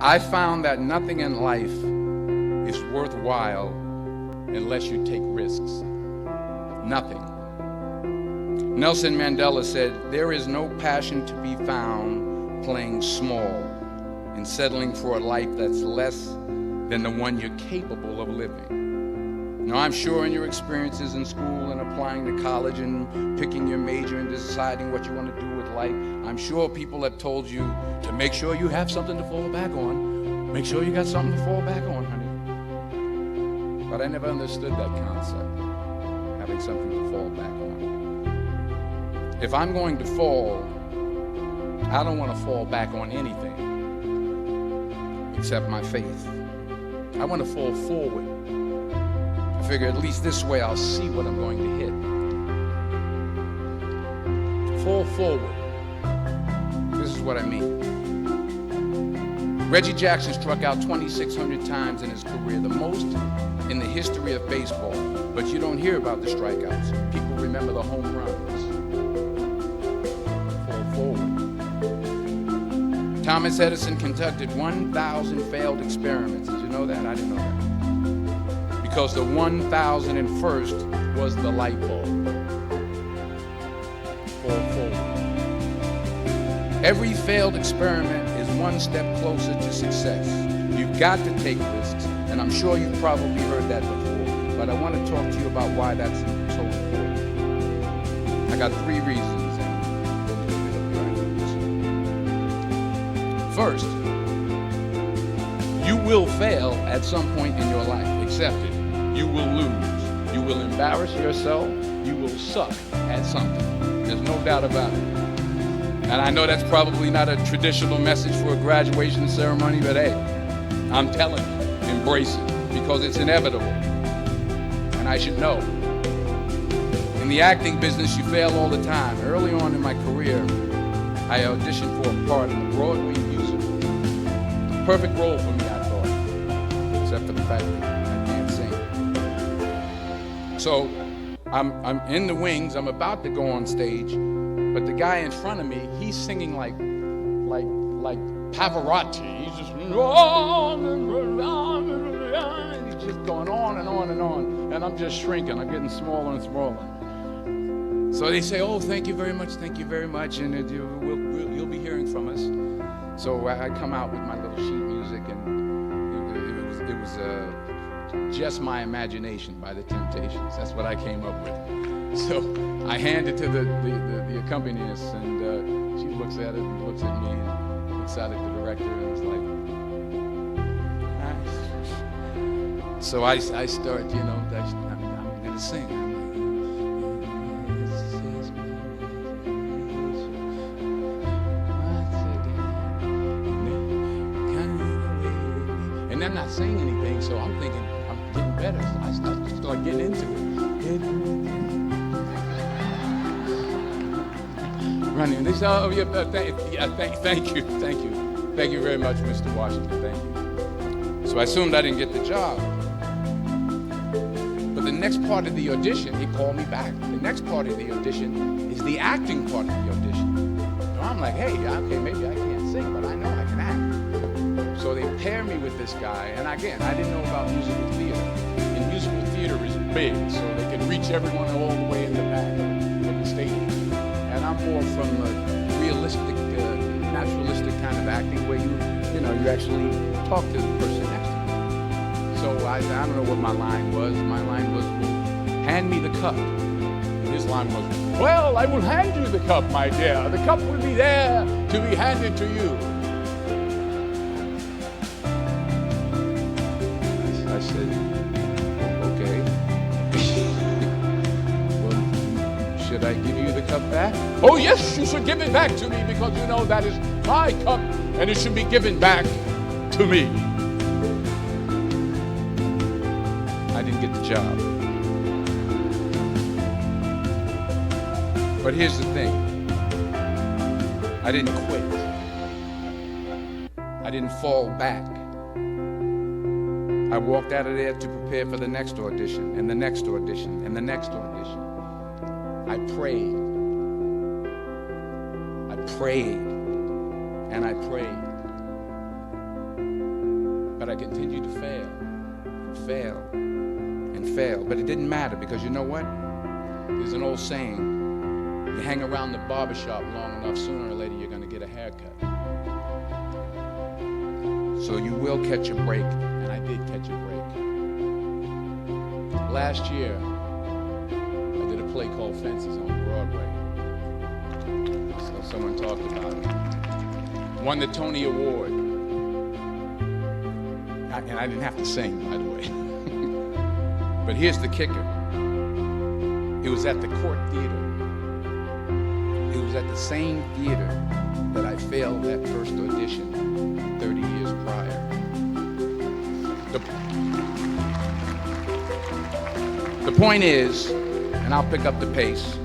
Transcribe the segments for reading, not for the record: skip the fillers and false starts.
I found that nothing in life is worthwhile unless you take risks. Nothing. Nelson Mandela said, "There is no passion to be found playing small and settling for a life that's less than the one you're capable of living." Now, I'm sure in your experiences in school and applying to college and picking your major and deciding what you want to do with life, I'm sure people have told you to make sure you have something to fall back on. Make sure you got something to fall back on, honey. But I never understood that concept, having something to fall back on. If I'm going to fall, I don't want to fall back on anything except my faith. I want to fall forward. I figure at least this way I'll see what I'm going to hit. Fall forward. This is what I mean. Reggie Jackson struck out 2,600 times in his career, the most in the history of baseball. But you don't hear about the strikeouts. People remember the home runs. Fall forward. Thomas Edison conducted 1,000 failed experiments. Did you know that? I didn't know that. Because the 1,001st was the light bulb. Fall forward. Every failed experiment is one step closer to success. You've got to take risks, and I'm sure you've probably heard that before, but I want to talk to you about why that's so important. I got 3 reasons. First, you will fail at some point in your life. Accept it. You will lose. You will embarrass yourself. You will suck at something. There's no doubt about it. And I know that's probably not a traditional message for a graduation ceremony, but hey, I'm telling you, embrace it, because it's inevitable. And I should know. In the acting business, you fail all the time. Early on in my career, I auditioned for a part in a Broadway musical. Perfect role for me, I thought, except for the fact that I can't sing. So I'm in the wings. I'm about to go on stage, but the guy in front of me, he's singing like Pavarotti. He's just on and on. He's just going on and on and on, and I'm just shrinking. I'm getting smaller and smaller. So they say, "Oh, thank you very much, and you'll be hearing from us." So I come out with my little sheet music, and it was Just My Imagination by the Temptations. That's what I came up with. So I hand it to the accompanist, and she looks at it and looks at me and looks out at the director, and it's like, nice. So I start, I'm going to sing. And I'm not saying anything, so I'm thinking I'm getting better. So I start getting into it. Running. They say, "Oh, yeah, thank you very much, Mr. Washington. Thank you." So I assumed I didn't get the job. But the next part of the audition, he called me back. The next part of the audition is the acting part of the audition. So I'm like, hey, okay, maybe I can't sing, but I know I can act. So they pair me with this guy, and again, I didn't know about musical theater. And musical theater is big, so they can reach everyone all the way in the back of the stadium. And I'm more from a realistic, naturalistic kind of acting where you actually talk to the person next to you. So I don't know what my line was. My line was, "Hand me the cup." And his line was, "Well, I will hand you the cup, my dear. The cup will be there to be handed to you." I said, "Okay." "Well, should I give you the cup back?" "Oh, yes, you should give it back to me, because you know that is my cup, and it should be given back to me." I didn't get the job. But here's the thing. I didn't quit. I didn't fall back. I walked out of there to prepare for the next audition, and the next audition, and the next audition. I prayed. I prayed. And I prayed. But I continued to fail, and fail, and fail. But it didn't matter, because you know what? There's an old saying, you hang around the barbershop long enough, sooner or later you're going to get a haircut. So you will catch a break, and I did catch a break. Last year, I did a play called Fences on Broadway. So someone talked about it. Won the Tony Award. And I didn't have to sing, by the way. But here's the kicker. It was at the Court Theater. It was at the same theater that I failed that first audition 30 years prior. The point is, and I'll pick up the pace,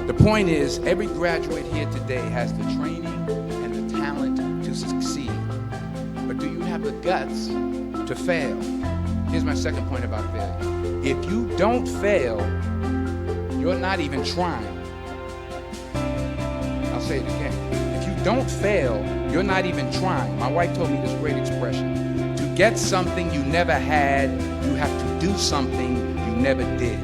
the point is, every graduate here today has the training and the talent to succeed. But do you have the guts to fail? Here's my second point about failure. If you don't fail, you're not even trying. I'll say it again. If you don't fail, you're not even trying. My wife told me this great expression. To get something you never had, you have to do something you never did.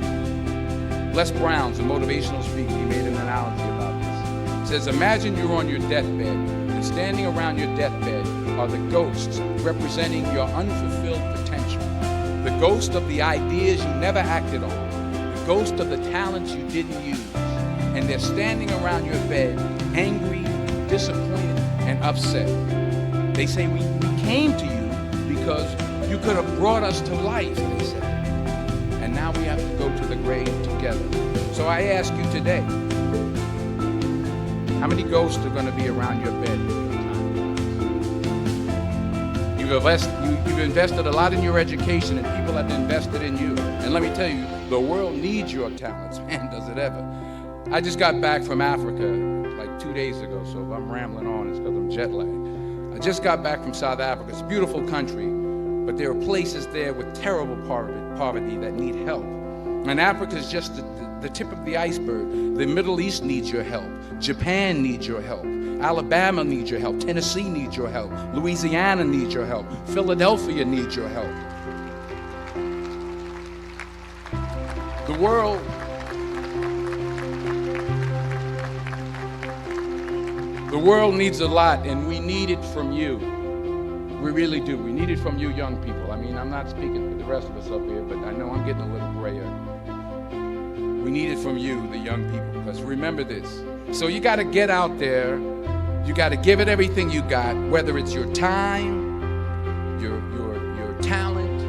Les Brown's a motivational speaker. He made an analogy about this. He says, imagine you're on your deathbed, and standing around your deathbed are the ghosts representing your unfulfilled potential. The ghost of the ideas you never acted on. The ghost of the talents you didn't use. And they're standing around your bed, angry, disappointed, and upset. They say, we came to you because you could have brought us to life, they said. And now we have to go to the grave together. So I ask you today, how many ghosts are going to be around your bed? You've invested a lot in your education, and people have invested in you. And let me tell you, the world needs your talents. Man, does it ever. I just got back from Africa like 2 days ago, so if I'm rambling on, it's because I'm jet lagged. I just got back from South Africa. It's a beautiful country, but there are places there with terrible poverty that need help. And Africa is just the tip of the iceberg. The Middle East needs your help. Japan needs your help. Alabama needs your help. Tennessee needs your help. Louisiana needs your help. Philadelphia needs your help. The world needs a lot, and we need it from you. We really do. We need it from you young people. I mean, I'm not speaking for the rest of us up here, but I know I'm getting a little grayer. We need it from you, the young people, because remember this. So you got to get out there. You got to give it everything you got, whether it's your time, your talent,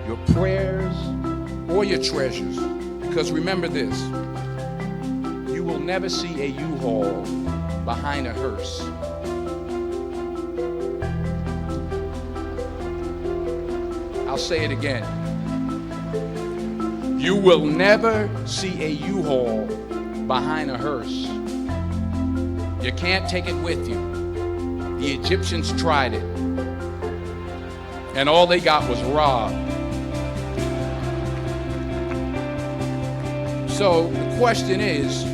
your prayers, or your treasures. Because remember this. You will never see a U-Haul behind a hearse. I'll say it again. You will never see a U-Haul behind a hearse. You can't take it with you. The Egyptians tried it, and all they got was robbed. So the question is,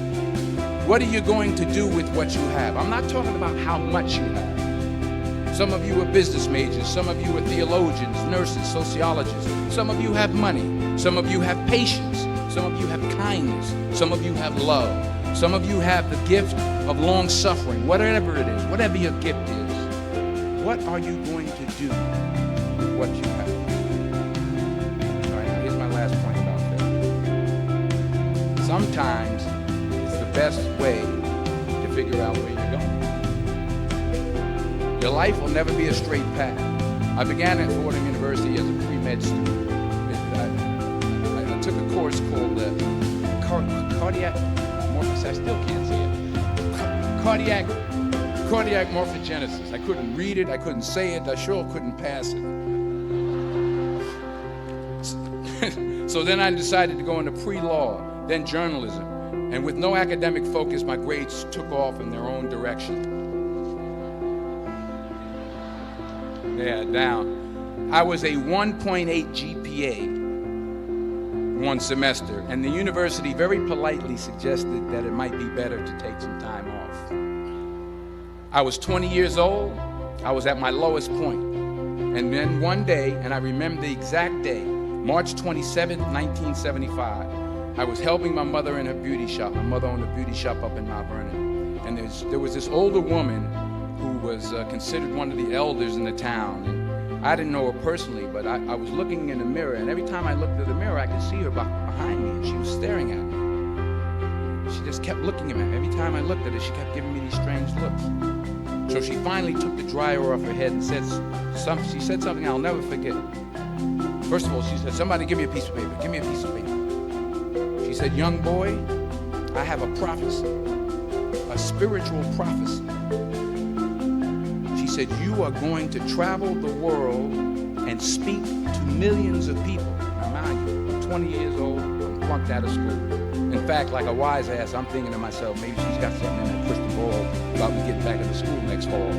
what are you going to do with what you have? I'm not talking about how much you have. Some of you are business majors. Some of you are theologians, nurses, sociologists. Some of you have money. Some of you have patience. Some of you have kindness. Some of you have love. Some of you have the gift of long suffering. Whatever it is, whatever your gift is, what are you going to do with what you have? All right, now here's my last point about failure. Sometimes the best way to figure out where you're going. Your life will never be a straight path. I began at Fordham University as a pre-med student. I took a course called cardiac morphogenesis. I still can't say it. Cardiac morphogenesis. I couldn't read it. I couldn't say it. I sure couldn't pass it. So then I decided to go into pre-law, then journalism. And with no academic focus, my grades took off in their own direction. Yeah, down. I was a 1.8 GPA one semester, and the university very politely suggested that it might be better to take some time off. I was 20 years old. I was at my lowest point. And then one day, and I remember the exact day, March 27th, 1975, I was helping my mother in her beauty shop. My mother owned a beauty shop up in Mount Vernon. And there was this older woman who was considered one of the elders in the town. And I didn't know her personally, but I was looking in the mirror, and every time I looked at the mirror, I could see her behind me, and she was staring at me. She just kept looking at me. Every time I looked at her, she kept giving me these strange looks. So she finally took the dryer off her head and she said something I'll never forget. First of all, she said, "Somebody give me a piece of paper. Give me a piece of paper." She said, "Young boy, I have a prophecy, a spiritual prophecy." She said, "You are going to travel the world and speak to millions of people." Now mind you, I'm 20 years old, I'm flunked out of school. In fact, like a wise ass, I'm thinking to myself, maybe she's got something in there, push the ball about me getting back into school next fall.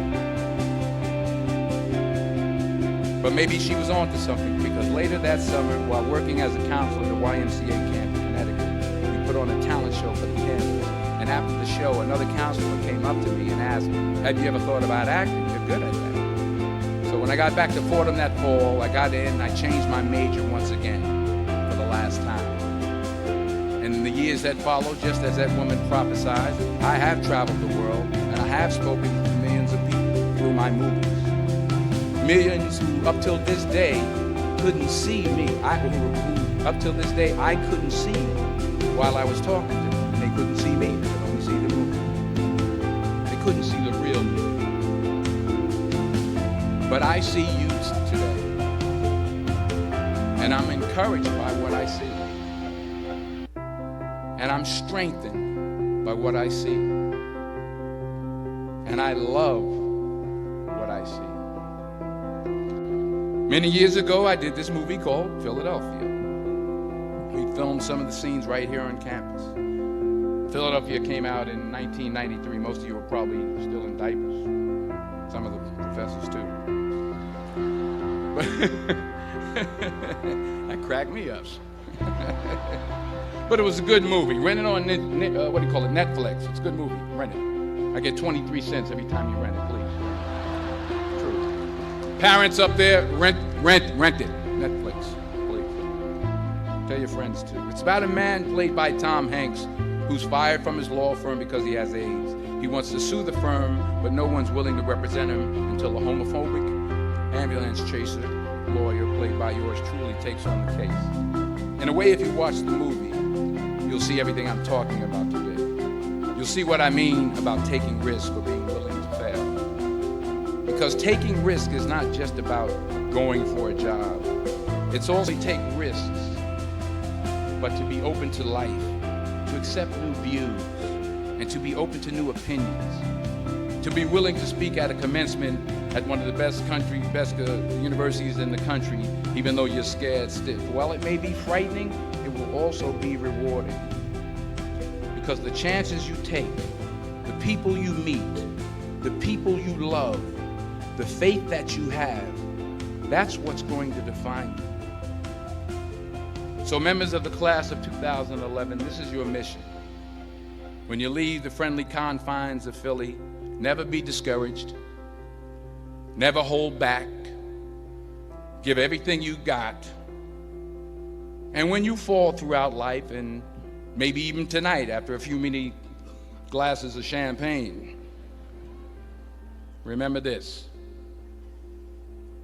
But maybe she was on to something, because later that summer, while working as a counselor at the YMCA camp in Connecticut, we put on a talent show for the campus. And after the show, another counselor came up to me and asked, "Have you ever thought about acting? You're good at that." So when I got back to Fordham that fall, I got in and I changed my major once again for the last time. And in the years that followed, just as that woman prophesied, I have traveled the world and I have spoken to millions of people through my movies. Millions who up till this day couldn't see me. Who up till this day I couldn't see while I was talking to them. They couldn't see me, they could only see the movie. They couldn't see the real me. But I see you today. And I'm encouraged by what I see. And I'm strengthened by what I see. And I love what I see. Many years ago, I did this movie called Philadelphia. We filmed some of the scenes right here on campus. Philadelphia came out in 1993. Most of you were probably still in diapers. Some of the professors too. That cracked me up. But it was a good movie. Rent it on Netflix. It's a good movie. Rent it. I get 23 cents every time you rent it, please. True. Parents up there, rent it. Netflix, please. Tell your friends too. It's about a man played by Tom Hanks who's fired from his law firm because he has AIDS. He wants to sue the firm, but no one's willing to represent him until a homophobic ambulance chaser lawyer played by yours truly takes on the case. In a way, if you watch the movie, you'll see everything I'm talking about today. You'll see what I mean about taking risks or being willing to fail. Because taking risk is not just about going for a job. It's also to take risks, but to be open to life, to accept new views, and to be open to new opinions. To be willing to speak at a commencement at one of the best universities in the country, even though you're scared stiff. While it may be frightening, it will also be rewarding. Because the chances you take, the people you meet, the people you love, the faith that you have, that's what's going to define you. So members of the class of 2011, this is your mission. When you leave the friendly confines of Philly, never be discouraged, never hold back, give everything you got. And when you fall throughout life, and maybe even tonight after a few many glasses of champagne, remember this: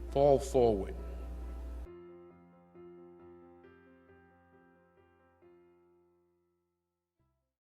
fall forward.